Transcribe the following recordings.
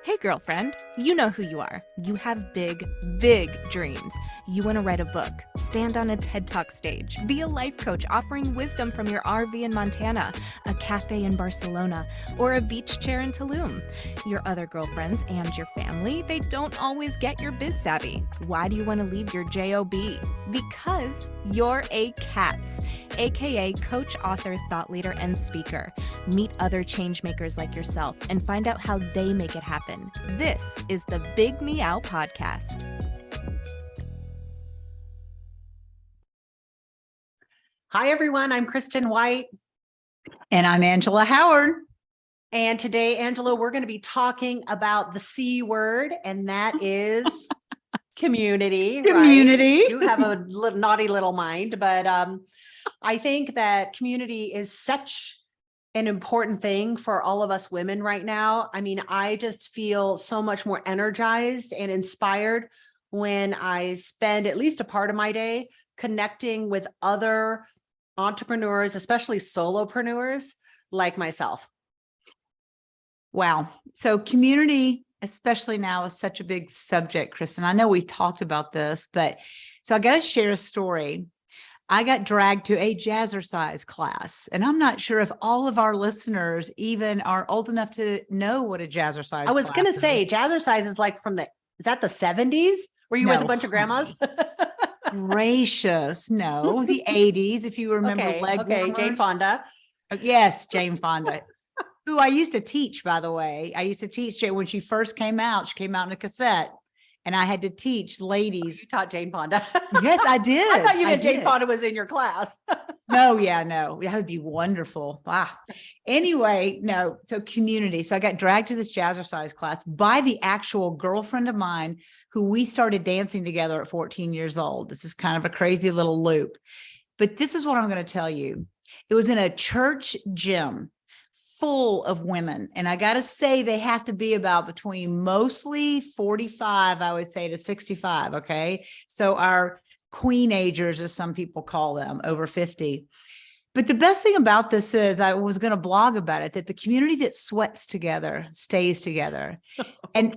Hey, girlfriend, you know who you are. You have big, big dreams. You want to write a book, stand on a TED Talk stage, be a life coach offering wisdom from your RV in Montana, a cafe in Barcelona, or a beach chair in Tulum. Your other girlfriends and your family, they don't always get your biz savvy. Why do you want to leave your JOB? Because you're a C.A.T.S, aka coach, author, thought leader, and speaker. Meet other change makers like yourself and find out how they make it happen. This is the Big Meow podcast. Hi, everyone. I'm Kristen White. And I'm Angela Howard. And today, Angela, we're going to be talking about the C word, and that is community. Community. Right? You have a naughty little mind, but I think that community is such an important thing for all of us women right now. I mean, I just feel so much more energized and inspired when I spend at least a part of my day connecting with other entrepreneurs, especially solopreneurs like myself. Wow. So community, especially now, is such a big subject, Kristen. I know we've talked about this, but so I got to share a story. I got dragged to a jazzercise class, and I'm not sure if all of our listeners even are old enough to know what a jazzercise I was class going to say is. jazzercise is like is that the 70s? Were you with a bunch of grandmas? Gracious. No, the 80s, if you remember. Okay, Jane warmers. Fonda. Yes, Jane Fonda. Who I used to teach, by the way. I used to teach when she first came out. She came out in a cassette, and I had to teach ladies. You taught Jane Fonda. Yes, I did. I thought you meant Jane Fonda was in your class. No, that would be wonderful. Anyway, no. So community. So I got dragged to this jazzercise class by the actual girlfriend of mine who we started dancing together at 14 years old. This is kind of a crazy little loop, but this is what I'm going to tell you. It was in a church gym full of women. And I got to say, they have to be about between mostly 45, I would say, to 65. Okay. So our queenagers, as some people call them, over 50. But the best thing about this is I was going to blog about it, that the community that sweats together stays together. And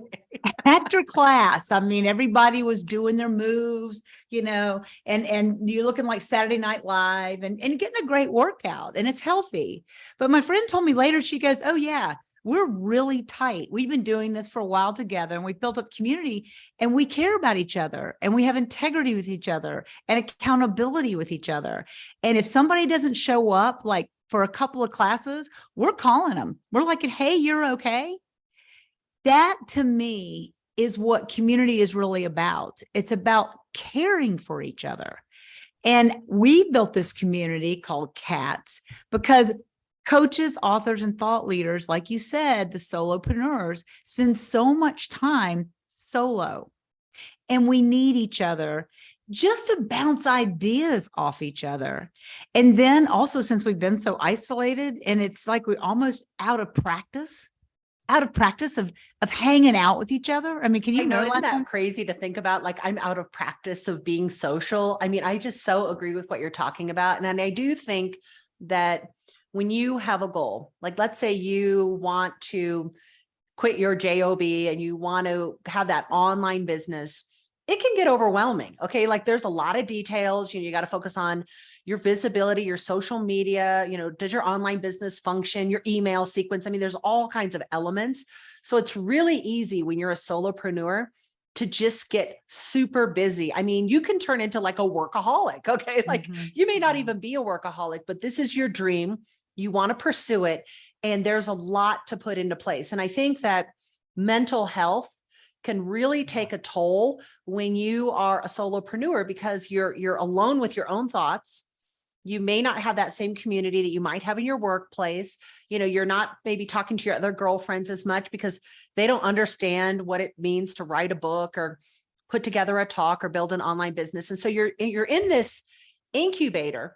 after class, I mean, everybody was doing their moves, and you're looking like Saturday Night Live and getting a great workout, and it's healthy. But my friend told me later, she goes, oh yeah, we're really tight. We've been doing this for a while together, and we built up community, and we care about each other, and we have integrity with each other and accountability with each other. And if somebody doesn't show up, like for a couple of classes, we're calling them. We're like, hey, you're okay. That to me is what community is really about. It's about caring for each other. And we built this community called C.A.T.S because coaches, authors, and thought leaders, like you said, the solopreneurs, spend so much time solo. And we need each other just to bounce ideas off each other. And then also, since we've been so isolated, and it's like we're almost out of practice of hanging out with each other. I mean, can you know, isn't that crazy to think about? Like, I'm out of practice of being social. I mean, I just so agree with what you're talking about. And I do think that when you have a goal, like let's say you want to quit your JOB and you want to have that online business, it can get overwhelming. Okay. Like there's a lot of details, you got to focus on your visibility, your social media, does your online business function, your email sequence? I mean, there's all kinds of elements. So it's really easy when you're a solopreneur to just get super busy. I mean, you can turn into like a workaholic. Okay. Like you may not even be a workaholic, but this is your dream. You want to pursue it. And there's a lot to put into place. And I think that mental health can really take a toll when you are a solopreneur because you're alone with your own thoughts. You may not have that same community that you might have in your workplace. You're not maybe talking to your other girlfriends as much because they don't understand what it means to write a book or put together a talk or build an online business. And so you're in this incubator,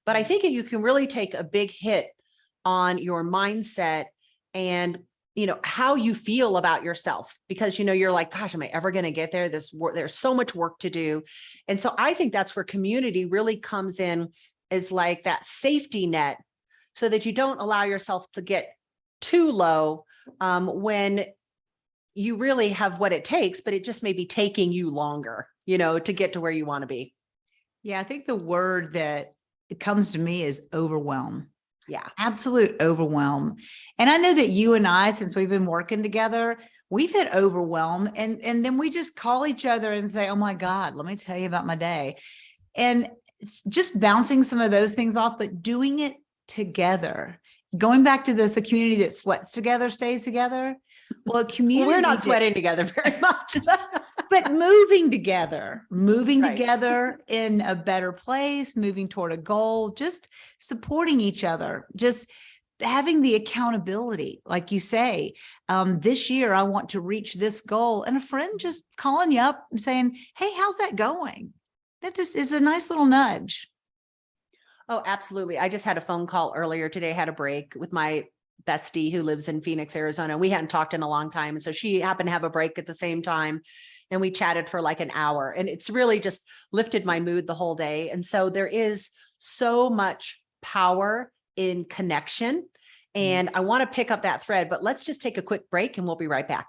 but I think you can really take a big hit on your mindset and how you feel about yourself, because, you're like, gosh, am I ever going to get there? There's so much work to do. And so I think that's where community really comes in, is like that safety net so that you don't allow yourself to get too low when you really have what it takes, but it just may be taking you longer, you know, to get to where you want to be. Yeah, I think the word that comes to me is overwhelm. Yeah. Absolute overwhelm. And I know that you and I, since we've been working together, we've hit overwhelm, and then we just call each other and say, oh my God, let me tell you about my day. And just bouncing some of those things off, but doing it together. Going back to this, a community that sweats together stays together. Well, a community We're not sweating together very much. but moving together Right. in a better place, moving toward a goal, just supporting each other, just having the accountability, like you say, this year I want to reach this goal, and a friend just calling you up and saying, hey, how's that going? That just is a nice little nudge. Oh, absolutely. I just had a phone call earlier today, had a break with my bestie who lives in Phoenix, Arizona. We hadn't talked in a long time. And so she happened to have a break at the same time. And we chatted for like an hour, and it's really just lifted my mood the whole day. And so there is so much power in connection. And I want to pick up that thread, but let's just take a quick break and we'll be right back.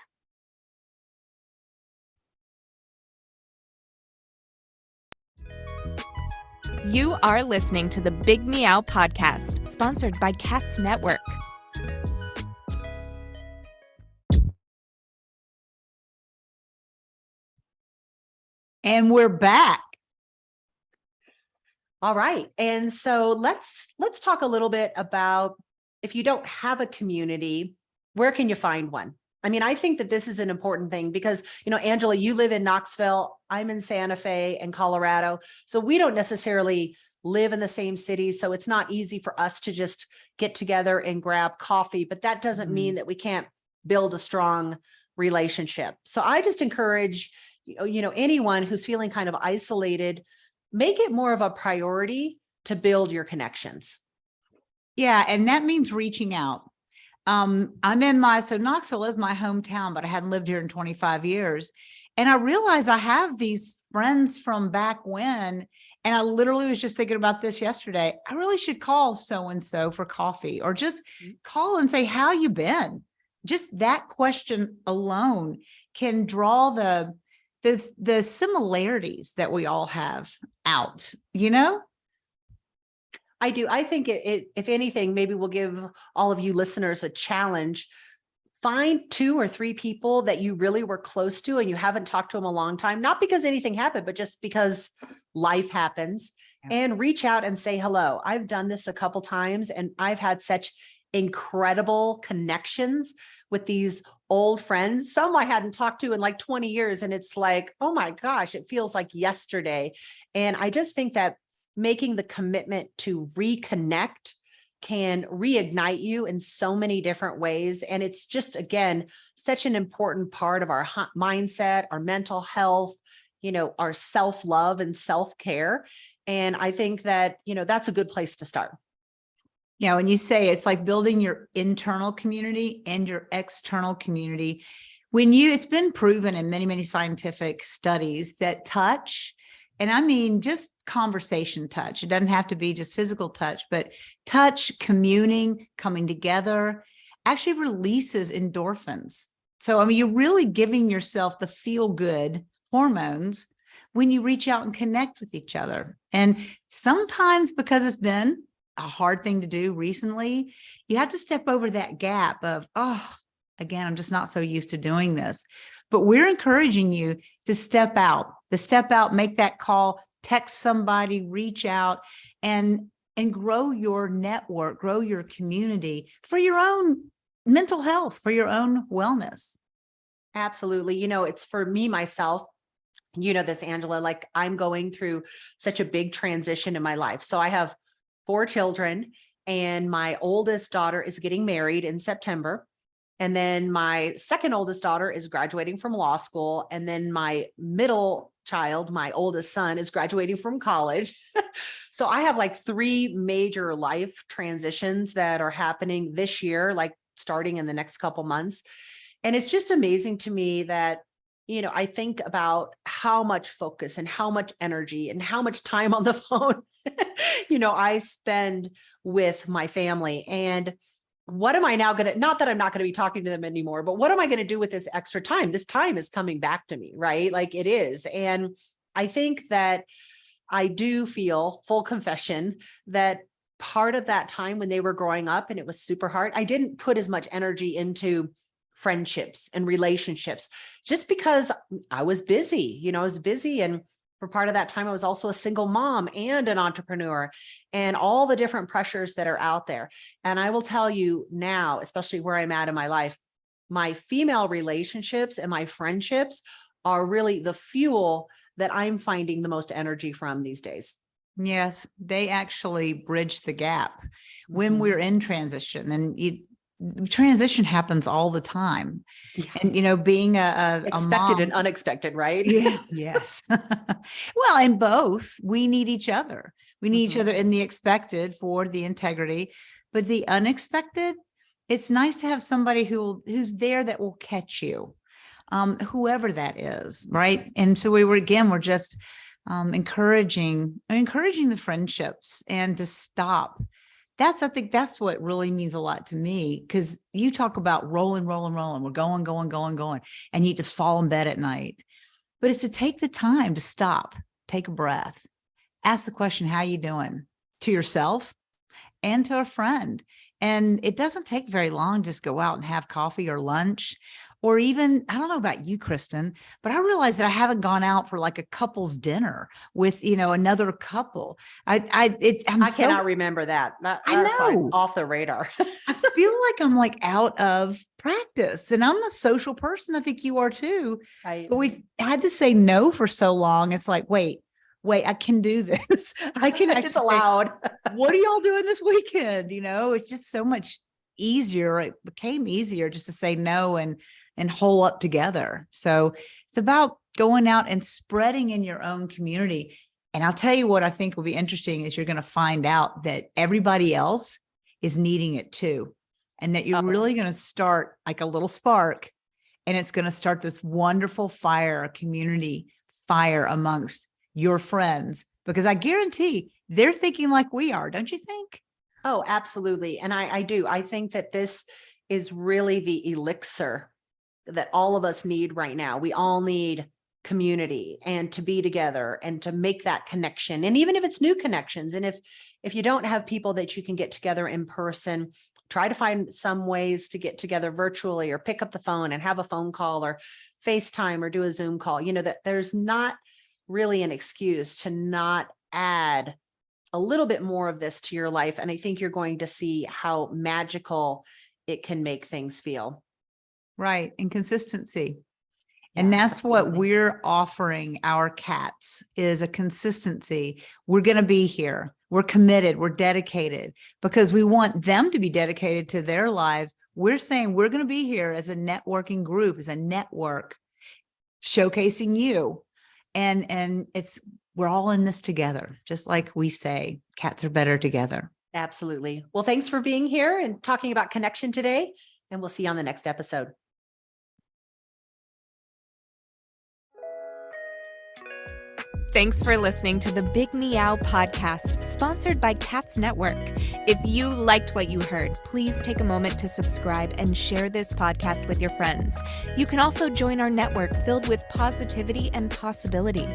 You are listening to the Big Meow podcast, sponsored by C.A.T.S Network. And we're back. All right. And so let's talk a little bit about, if you don't have a community, where can you find one? I mean, I think that this is an important thing because, you know, Angela, you live in Knoxville, I'm in Santa Fe and Colorado. So we don't necessarily live in the same city. So it's not easy for us to just get together and grab coffee, but that doesn't mean that we can't build a strong relationship. So I just encourage, you know, anyone who's feeling kind of isolated, make it more of a priority to build your connections. Yeah. And that means reaching out. So Knoxville is my hometown, but I hadn't lived here in 25 years. And I realized I have these friends from back when, and I literally was just thinking about this yesterday. I really should call so-and-so for coffee, or just call and say, how you been? Just that question alone can draw the similarities that we all have out, you know? I do. I think if anything, maybe we'll give all of you listeners a challenge. Find 2 or 3 people that you really were close to and you haven't talked to them a long time, not because anything happened, but just because life happens, and reach out and say hello. I've done this a couple times and I've had such incredible connections with these old friends. Some I hadn't talked to in like 20 years. And it's like, oh my gosh, it feels like yesterday. And I just think that making the commitment to reconnect can reignite you in so many different ways. And it's just, again, such an important part of our mindset, our mental health, you know, our self-love and self-care. And I think that, you know, that's a good place to start. Yeah. When you say it's like building your internal community and your external community, it's been proven in many, many scientific studies that touch, and I mean, just conversation touch. It doesn't have to be just physical touch, but touch, communing, coming together actually releases endorphins. So, I mean, you're really giving yourself the feel good hormones when you reach out and connect with each other. And sometimes, because it's been a hard thing to do recently, you have to step over that gap of, oh, again, I'm just not so used to doing this. But we're encouraging you to step out, make that call, text somebody, reach out, and grow your network, grow your community for your own mental health, for your own wellness. Absolutely. You know, it's for me, myself, you know, this, Angela, like I'm going through such a big transition in my life. So I have 4 children, and my oldest daughter is getting married in September. And then my second oldest daughter is graduating from law school. And then my middle child, my oldest son, is graduating from college. So I have like 3 major life transitions that are happening this year, like starting in the next couple months. And it's just amazing to me that, you know, I think about how much focus and how much energy and how much time on the phone, you know, I spend with my family. And what am I now going to, not that I'm not going to be talking to them anymore, but what am I going to do with this extra time? This time is coming back to me, right? Like it is. And I think that I do feel, full confession, that part of that time when they were growing up and it was super hard, I didn't put as much energy into friendships and relationships just because I was busy, I was busy. And for part of that time, I was also a single mom and an entrepreneur and all the different pressures that are out there. And I will tell you now, especially where I'm at in my life, my female relationships and my friendships are really the fuel that I'm finding the most energy from these days. Yes, they actually bridge the gap when we're in transition, and transition happens all the time. Yeah. And being a Expected mom, and unexpected, right? yeah, yes. Well, and both, we need each other. We need each other in the expected for the integrity, but the unexpected, it's nice to have somebody who's there that will catch you, whoever that is, right? And so we're just encouraging the friendships and to stop. I think that's what really means a lot to me, because you talk about rolling. We're going, and you just fall in bed at night. But it's to take the time to stop, take a breath, ask the question, how you doing, to yourself and to a friend. And it doesn't take very long. Just go out and have coffee or lunch. Or even, I don't know about you, Kristen, but I realized that I haven't gone out for like a couple's dinner with, another couple. I cannot remember that. I know. Off the radar. I feel like I'm like out of practice, and I'm a social person. I think you are too. But we've had to say no for so long. It's like, wait, I can do this. I can actually It's allowed. What are y'all doing this weekend? It's just so much easier. It became easier just to say no and hole up together. So it's about going out and spreading in your own community. And I'll tell you what I think will be interesting is you're going to find out that everybody else is needing it too. And that you're really going to start like a little spark, and it's going to start this wonderful fire, a community fire amongst your friends, because I guarantee they're thinking like we are. Don't you think? Oh, absolutely. And I do. I think that this is really the elixir that all of us need right now. We all need community and to be together and to make that connection. And even if it's new connections, and if you don't have people that you can get together in person, try to find some ways to get together virtually, or pick up the phone and have a phone call or FaceTime or do a Zoom call. That there's not really an excuse to not add a little bit more of this to your life. And I think you're going to see how magical it can make things feel. Right. And consistency. And that's what we're offering our cats, is a consistency. We're going to be here. We're committed. We're dedicated, because we want them to be dedicated to their lives. We're saying we're going to be here as a networking group, as a network, showcasing you. And we're all in this together. Just like we say, cats are better together. Absolutely. Well, thanks for being here and talking about connection today. And we'll see you on the next episode. Thanks for listening to the Big Meow podcast, sponsored by C.A.T.S Network. If you liked what you heard, please take a moment to subscribe and share this podcast with your friends. You can also join our network filled with positivity and possibility.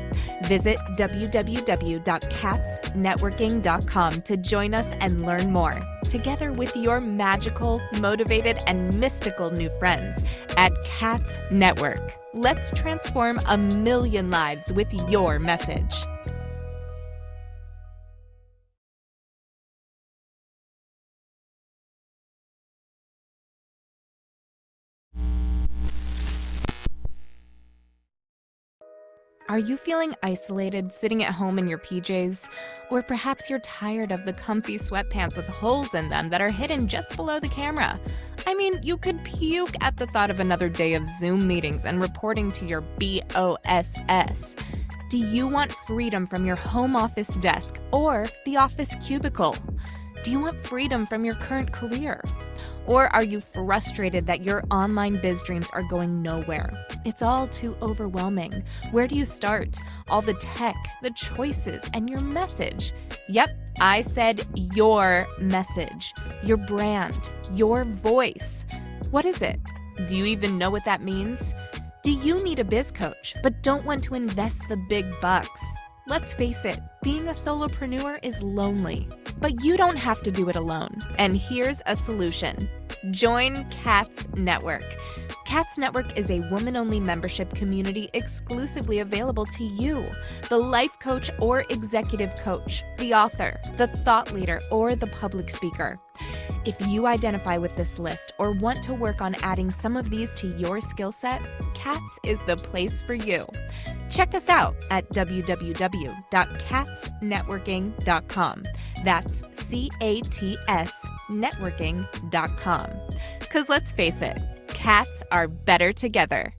Visit www.catsnetworking.com to join us and learn more, together with your magical, motivated, and mystical new friends at C.A.T.S Network. Let's transform 1 million lives with your message. Are you feeling isolated, sitting at home in your PJs? Or perhaps you're tired of the comfy sweatpants with holes in them that are hidden just below the camera? I mean, you could puke at the thought of another day of Zoom meetings and reporting to your BOSS. Do you want freedom from your home office desk or the office cubicle? Do you want freedom from your current career? Or are you frustrated that your online biz dreams are going nowhere? It's all too overwhelming. Where do you start? All the tech, the choices, and your message. Yep, I said your message, your brand, your voice. What is it? Do you even know what that means? Do you need a biz coach but don't want to invest the big bucks? Let's face it, being a solopreneur is lonely, but you don't have to do it alone. And here's a solution. Join C.A.T.S Network. C.A.T.S Network is a woman-only membership community exclusively available to you, the life coach or executive coach, the author, the thought leader, or the public speaker. If you identify with this list or want to work on adding some of these to your skill set, C.A.T.S is the place for you. Check us out at www.catsnetworking.com. That's C.A.T.S networking.com. Because let's face it, cats are better together.